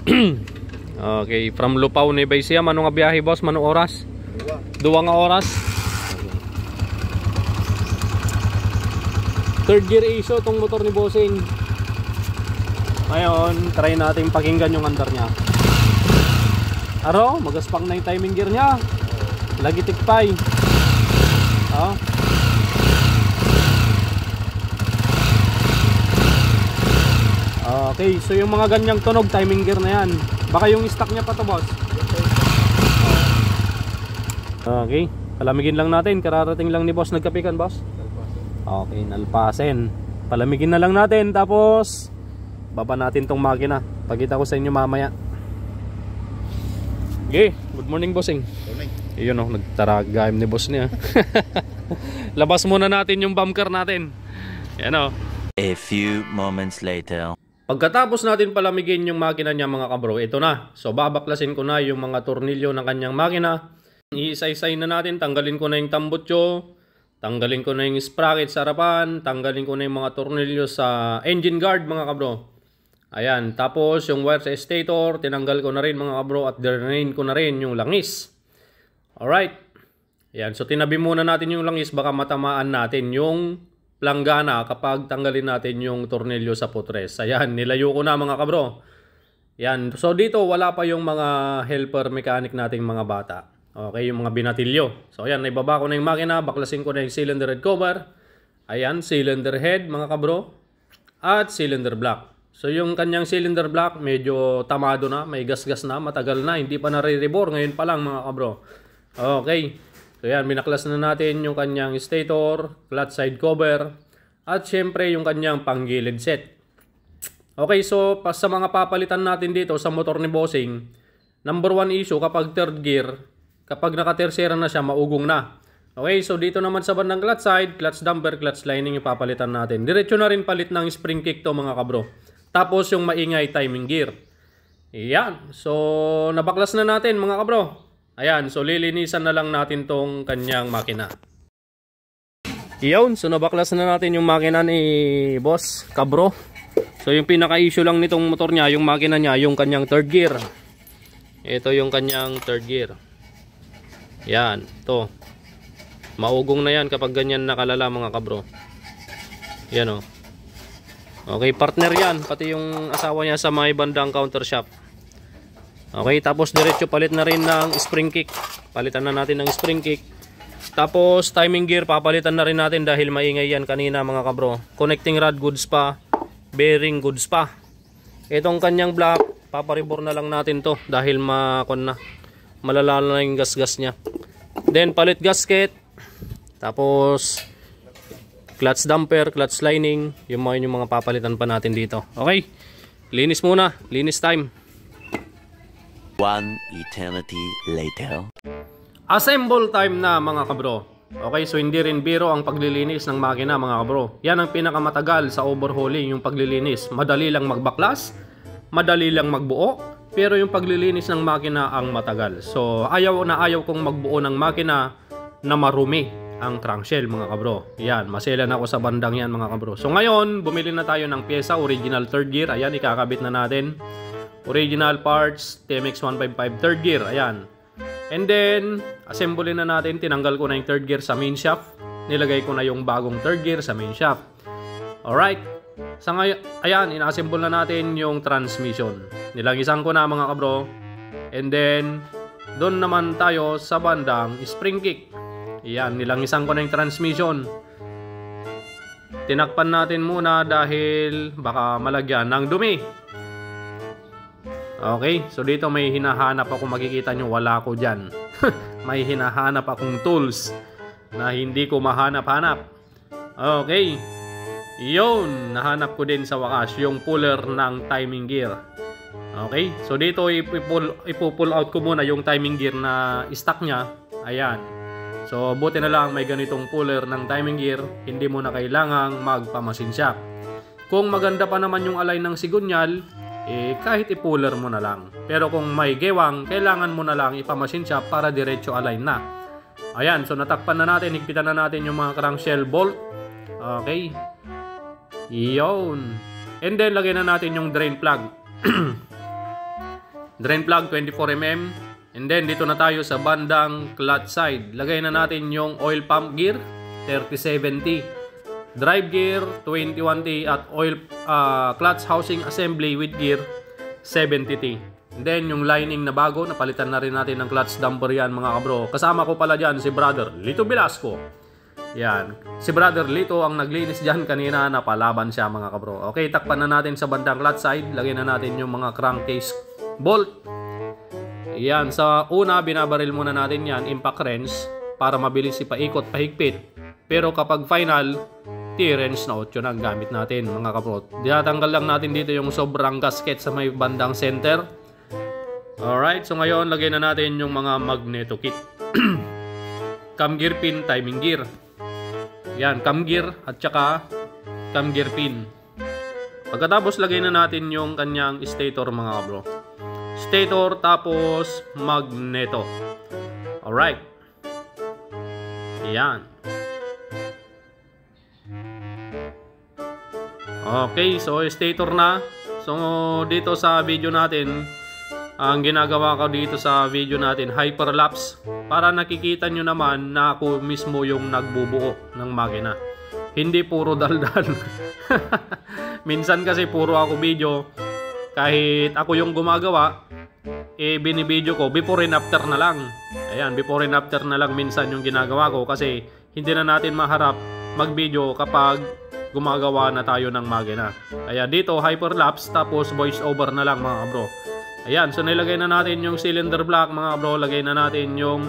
Okay, from Lupao ni Baysia, mano nga biyahe boss, mano oras? 2 nga oras. Third gear issue tong motor ni Bossing. Ngayon, try natin pakinggan yung andar niya. Aro, magaspang na yung timing gear niya. Lagi tikpay. Oh. Okay, so yung mga ganyang tunog, timing gear na yan. Baka yung stock niya pa to boss. Okay, palamigin lang natin. Kararating lang ni boss, nagkapikan boss. Okay, nalpasin. Palamigin na lang natin, tapos baba natin tong makina. Pagkita ko sa inyo mamaya. Okay, good morning bossing. Morning. Iyon oh, nagtaragayam ni boss niya. Labas muna natin yung bumper natin. Yan oh. A few moments later. Pagkatapos natin palamigin yung makina niya mga kabro, ito na. So babaklasin ko na yung mga tornilyo ng kanyang makina. Iisa-isay na natin, tanggalin ko na yung tambutso, tanggalin ko na yung sprocket sa harapan, tanggalin ko na yung mga tornilyo sa engine guard mga kabro. Ayan, tapos yung wire sa stator, tinanggal ko na rin mga kabro at drain ko na rin yung langis. Alright. Ayan, so tinabi muna natin yung langis, baka matamaan natin yung planggana kapag tanggalin natin yung tornilyo sa putres. Ayan, nilayo ko na mga kabro. Ayan, so dito wala pa yung mga helper mechanic nating mga bata. Okay, yung mga binatilyo. So ayan, naibaba ko na yung makina, baklasin ko na yung cylinder head cover. Ayan, cylinder head mga kabro. At cylinder block. So yung kanyang cylinder block medyo tamado na, may gas-gas na, matagal na, hindi pa nare-rebore, ngayon pa lang mga kabro. Okay. So yan, binaklas na natin yung kanyang stator, flat side cover, at syempre yung kanyang panggilid set. Okay, so sa mga papalitan natin dito sa motor ni Bossing, number 1 issue kapag third gear, kapag naka-tercera na siya, maugong na. Okay, so dito naman sa bandang clutch side, clutch damper, clutch lining yung papalitan natin. Diretso na rin palit ng spring kick to mga kabro. Tapos yung maingay timing gear. Yan, so nabaklas na natin mga kabro. Ayan, so lilinisan na lang natin tong kanyang makina. Iyon, so nabaklas na natin yung makina ni Boss Cabro. So yung pinaka-issue lang nitong motor niya, yung makina niya, yung kanyang third gear. Ito yung kanyang third gear. Yan, to. Maugong na yan kapag ganyan nakalala mga kabro. Yan o. Okay, partner yan, pati yung asawa niya sa may bandang counter shop. Okay, tapos diretso palit na rin ng spring kick. Palitan na natin ng spring kick. Tapos timing gear papalitan na rin natin dahil maingay yan kanina mga kabro. Connecting rod goods pa, bearing goods pa. Itong kanyang block, paparibor na lang natin to dahil malala na yung gas-gas niya. Then palit gasket. Tapos clutch damper, clutch lining, yung mga papalitan pa natin dito. Okay, linis muna, linis time. One eternity later. Assemble time na mga kabro. Okay, so hindi rin biro ang paglilinis ng makina mga kabro. Yan ang pinakamatagal sa overhauling, yung paglilinis. Madali lang magbaklas, madali lang magbuo, pero yung paglilinis ng makina ang matagal. So ayaw kong magbuo ng makina na marumi ang crankshell mga kabro. Yan, maselan ako sa bandang yan mga kabro. So ngayon, bumili na tayo ng pyesa, original third gear. Ayan, ikakabit na natin. Original parts, TMX 155 third gear. Ayan. And then, assemble na natin. Tinanggal ko na yung third gear sa main shaft. Nilagay ko na yung bagong third gear sa main shaft. Alright. Sa ngayon, ayan, ina-assemble na natin yung transmission. Nilangisan ko na mga kabro. And then, doon naman tayo sa bandang spring kick. Ayan, nilangisan ko na yung transmission. Tinakpan natin muna dahil baka malagyan ng dumi. Okay, so dito may hinahanap ako, makikita nyo wala ko dyan. May hinahanap akong tools na hindi ko mahanap-hanap. Okay, yun, nahanap ko din sa wakas yung puller ng timing gear. Okay, so dito ipupull out ko muna yung timing gear na stock nya. Ayan, so buti na lang may ganitong puller ng timing gear, hindi mo na kailangang magpamasin shop. Kung maganda pa naman yung align ng sigunyal, kahit i-puller mo na lang. Pero kung may gewang, kailangan mo na lang ipamasin shop para diretso align na. Ayan, so natakpan na natin, higpitan na natin yung mga crankshell bolt. Okay, yun. And then lagyan na natin yung drain plug. Drain plug 24mm. And then dito na tayo sa bandang clutch side. Lagay na natin yung oil pump gear 3070, drive gear 21T at oil clutch housing assembly with gear 70T. And then yung lining na bago, napalitan na rin natin ng clutch damper yan mga kabro. Kasama ko pala dyan si Brother Lito Velasco. Yan. Si Brother Lito ang naglinis dyan kanina, napalaban siya mga kabro. Okay, takpan na natin sa bandang clutch side. Lagyan na natin yung mga crankcase bolt. Yan. Sa una, binabaril muna natin yan, impact wrench, para mabilis ipaikot, pahigpit. Pero kapag final, T-wrench na 8 na ang gamit natin mga kabro. Dinatanggal lang natin dito yung sobrang gasket sa may bandang center. Alright, so ngayon lagay na natin yung mga magneto kit. Cam gear pin, timing gear. Yan, cam gear at saka cam gear pin. Pagkatapos lagay na natin yung kanyang stator mga kabro. Stator tapos magneto. Alright. Yan. Okay, so stator na. So dito sa video natin, ang ginagawa ko dito sa video natin, hyperlapse, para nakikita nyo naman na ako mismo yung nagbubuo ng makina. Hindi puro daldal. Minsan kasi puro ako video, kahit ako yung gumagawa, binibideo ko before and after na lang. Ayan, before and after na lang minsan yung ginagawa ko, kasi hindi na natin maharap mag-video kapag gumagawa na tayo ng makina. Ayan, dito hyperlapse tapos voice over na lang mga bro. Ayan, so nilagay na natin yung cylinder block mga bro. Lagay na natin yung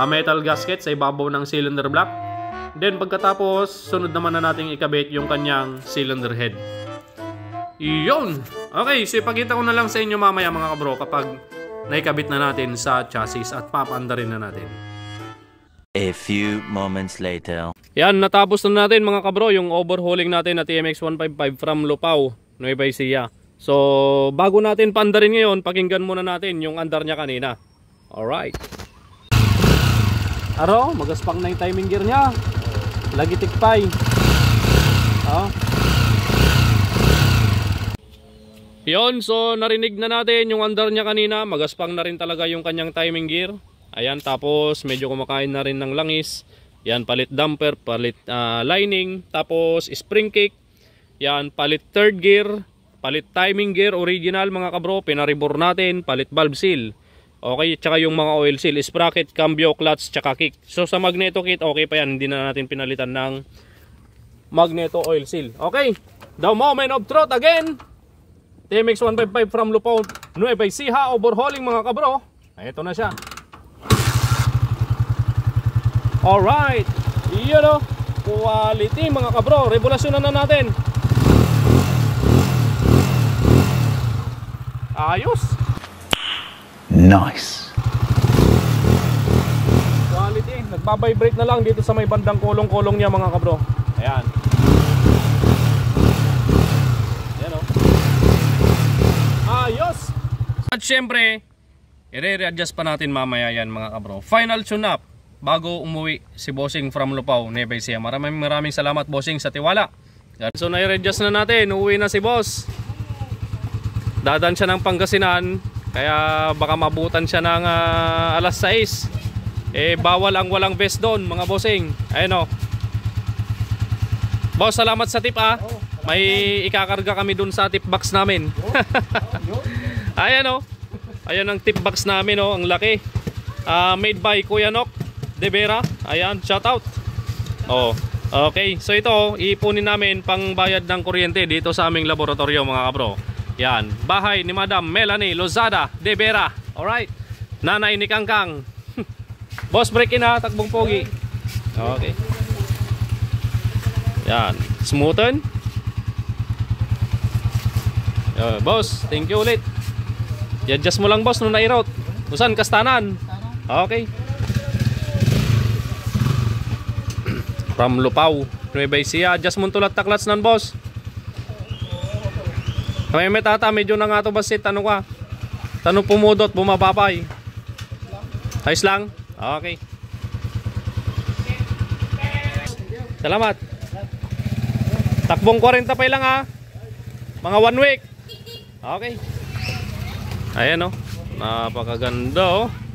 metal gasket sa ibabaw ng cylinder block. Then pagkatapos, sunod naman na natin ikabit yung kanyang cylinder head. Iyon! Okay, so ipakita ko na lang sa inyo mamaya mga bro kapag naikabit na natin sa chassis at papaandarin na natin. A few moments later. Yan, natapos na natin mga kabro yung overhauling natin na TMX 155 from Lupao, Nueva Ecija. So, bago natin paandarin ngayon, pakinggan muna natin yung andar niya kanina. Alright. Aro, magaspang na yung timing gear niya. Lagi tikpay. Yun, so narinig na natin yung andar niya kanina. Magaspang na rin talaga yung kanyang timing gear. Ayan, tapos medyo kumakain na rin ng langis. Yan, palit damper, palit lining, tapos spring kick. Yan, palit third gear, palit timing gear original mga kabro, pinaribor natin, palit valve seal. Okay, tsaka yung mga oil seal, sprocket, cambio, clutch, tsaka kick. So sa magneto kit, okay pa yan, hindi na natin pinalitan ng magneto oil seal. Okay, the moment of truth again. TMX 155 from Lupao, Nueva Ecija, overhauling mga kabro. Ito na siya. Alright, yun o, quality mga kabro, regulasyonan na natin. Ayos. Nice. Quality, nagbabibrate na lang dito sa may bandang kulong-kulong niya mga kabro. Ayan. Ayan o. Ayos. At syempre, i-re-adjust pa natin mamaya yan mga kabro. Final tune up bago umuwi si Bossing from Lupao, Nueva Ecija. Maraming salamat Bossing sa tiwala. So na-readjust na natin, uuwi na si Boss. Dadan siya ng Pangasinan, kaya baka mabutan siya ng alas 6. Bawal ang walang vest doon mga Bossing. Ayun o. Boss, salamat sa tip May ikakarga kami doon sa tip box namin. Ayan o. Ayan ang tip box namin o, ang laki. Made by Kuya Nok De Vera. Ayan, shout out. Oh, okay. So ito, iipunin namin pang bayad ng kuryente dito sa aming laboratorio mga kabro. Yan, bahay ni Madam Melanie Lozada De Vera. Alright. Nanay ni Kangkang. Boss, break in takbong pogi. Okay. Yan, smoothen. Boss, thank you ulit. I-adjust mo lang boss nung na-route. Usan, Kastanan. Okay. From Lupao, Nueva Ecija, adjust mo tulat taklats nan boss. Kami may tata, medyo na nga to basit. Tanong ka. Tanong pumudot, bumababay. Ayos lang? Okay. Salamat. Takbong 40 pa lang Mga 1 week. Okay. Ayan oh. Napakaganda oh.